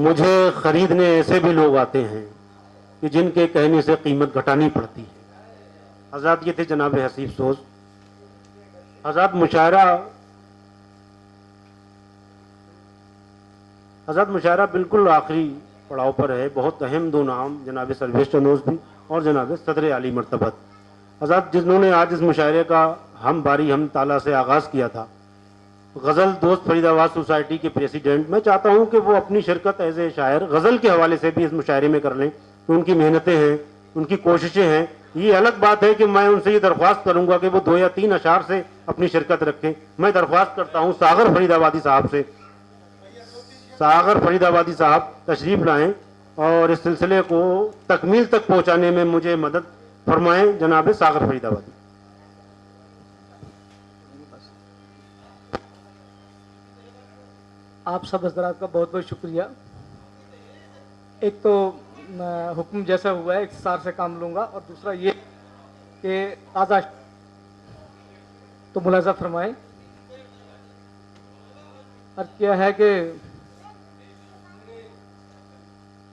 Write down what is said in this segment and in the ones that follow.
मुझे खरीदने ऐसे भी लोग आते हैं कि जिनके कहने से कीमत घटानी पड़ती है। हज़रत ये थे जनाब हसीब सोज। हज़रत मुशायरा बिल्कुल आखिरी पड़ाव पर है। बहुत अहम दो नाम जनाब सर्वेश चंदोज भी और जनाब सदर आली मरतबत हज़रत, जिन्होंने आज इस मुशायरे का हम बारी हम ताला से आगाज़ किया था। गज़ल दोस्त फरीदाबाद सोसाइटी के प्रेसिडेंट, मैं चाहता हूं कि वो अपनी शिरकत एज ए शायर गज़ल के हवाले से भी इस मुशायरे में कर लें। तो उनकी मेहनतें हैं, उनकी कोशिशें हैं। ये अलग बात है कि मैं उनसे ये दरख्वास्त करूंगा कि वो 2 या 3 अशार से अपनी शिरकत रखें। मैं दरख्वास्त करता हूं सागर फरीदाबादी साहब से, सागर फरीदाबादी साहब तशरीफ लाएं और इस सिलसिले को तकमील तक पहुंचाने में मुझे मदद फरमाएं। जनाब सागर फरीदाबादी। आप सब हजरात का बहुत बहुत शुक्रिया। एक तो हुक्म जैसा हुआ है, एक सार से काम लूंगा, और दूसरा ये कि ताज़ा तो मुलाजा फरमाएं। और क्या है कि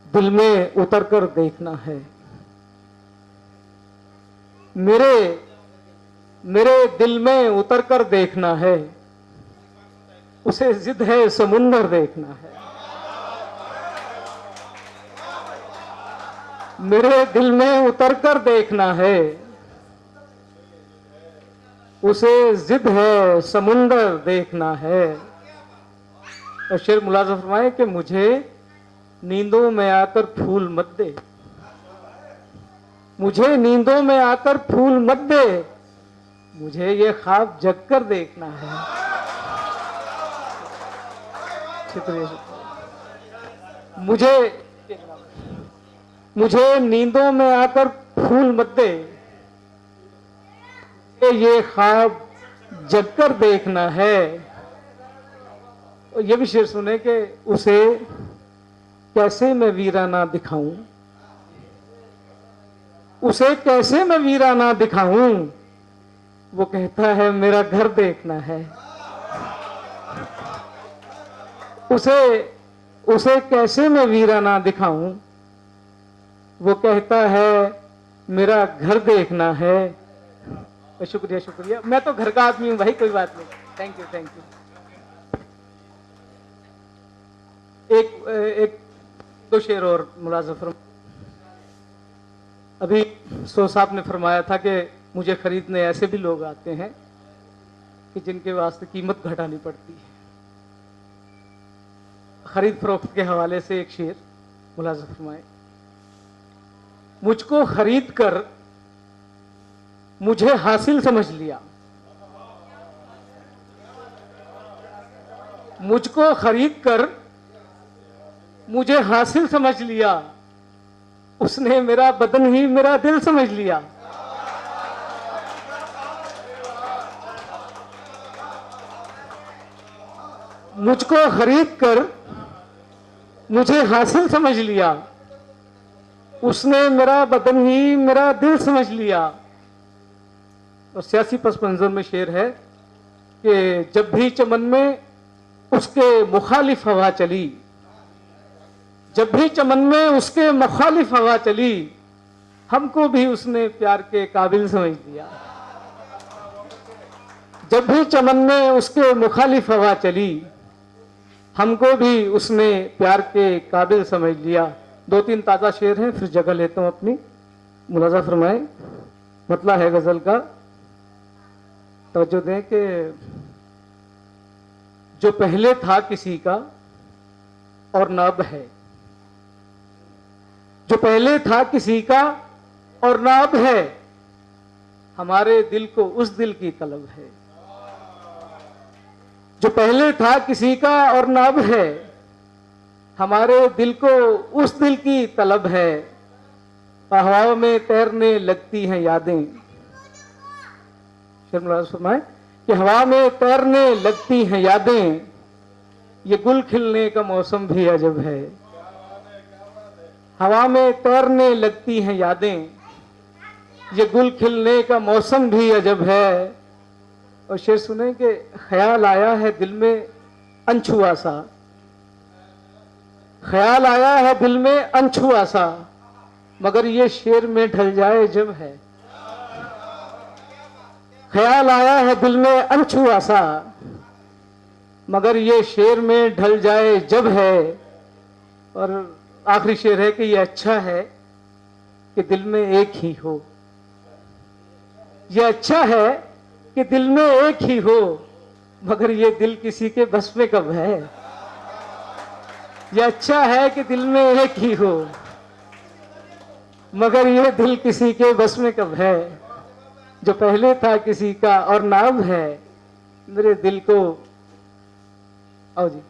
दिल में उतर कर देखना है, मेरे दिल में उतर कर देखना है, उसे जिद है समुंदर देखना है। मेरे दिल में उतर कर देखना है, उसे जिद है समुंदर देखना है। और शेर मुलाज़ा फरमाए कि मुझे नींदों में आकर फूल मत दे, मुझे नींदों में आकर फूल मत दे, मुझे ये ख्वाब जग कर देखना है। मुझे नींदों में आकर फूल मत दे, ये ख्वाब जग कर देखना है। और ये भी शेर सुने कि उसे कैसे मैं वीराना दिखाऊं, उसे कैसे मैं वीराना दिखाऊं, वो कहता है मेरा घर देखना है। उसे कैसे मैं वीराना दिखाऊं, वो कहता है मेरा घर देखना है। शुक्रिया शुक्रिया। मैं तो घर का आदमी हूं भाई, कोई बात नहीं। Thank you thank you. एक दो शेर और मुलाज़ा फरमाएं। अभी सो साहब ने फरमाया था कि मुझे खरीदने ऐसे भी लोग आते हैं कि जिनके वास्ते कीमत घटानी पड़ती है। खरीद फरोख्त के हवाले से एक शेर मुलाज़ा फरमाए। मुझको खरीद कर मुझे हासिल समझ लिया, मुझको खरीद कर मुझे हासिल समझ लिया, उसने मेरा बदन ही मेरा दिल समझ लिया। मुझको खरीद कर मुझे हासिल समझ लिया, उसने मेरा बदन ही मेरा दिल समझ लिया। और सियासी पस मंजर में शेर है कि जब भी चमन में उसके मुखालिफ हवा चली, जब भी चमन में उसके मुखालिफ हवा चली, हमको भी उसने प्यार के काबिल समझ लिया। जब भी चमन में उसके मुखालिफ हवा चली, हमको भी उसने प्यार के काबिल समझ लिया। 2-3 ताज़ा शेर हैं, फिर जगह लेता हूं अपनी। मुलाज़ा फरमाए। मतला है गजल का, तवज्जो दें कि जो पहले था किसी का और न अब है, जो पहले था किसी का और न अब है, हमारे दिल को उस दिल की तलब है। जो पहले था किसी का और न अब है, हमारे दिल को उस दिल की तलब है। हवाओं में तैरने लगती हैं यादें, फरमाए कि हवा में तैरने लगती हैं यादें, ये गुल खिलने का मौसम भी अजब है। हवा में तैरने लगती हैं यादें, ये गुल खिलने का मौसम भी अजब है। और शेर सुने कि ख्याल आया है दिल में अनछुआ सा, ख्याल आया है दिल में अनछुआ सा, मगर ये शेर में ढल जाए जब है। ख्याल आया है दिल में अनछुआ सा, मगर ये शेर में ढल जाए जब है। और आखिरी शेर है कि ये अच्छा है कि दिल में एक ही हो। ये अच्छा है कि दिल में एक ही हो, मगर ये दिल किसी के बस में कब है। ये अच्छा है कि दिल में एक ही हो, मगर ये दिल किसी के बस में कब है। जो पहले था किसी का और नाम है, मेरे दिल को आओ जी।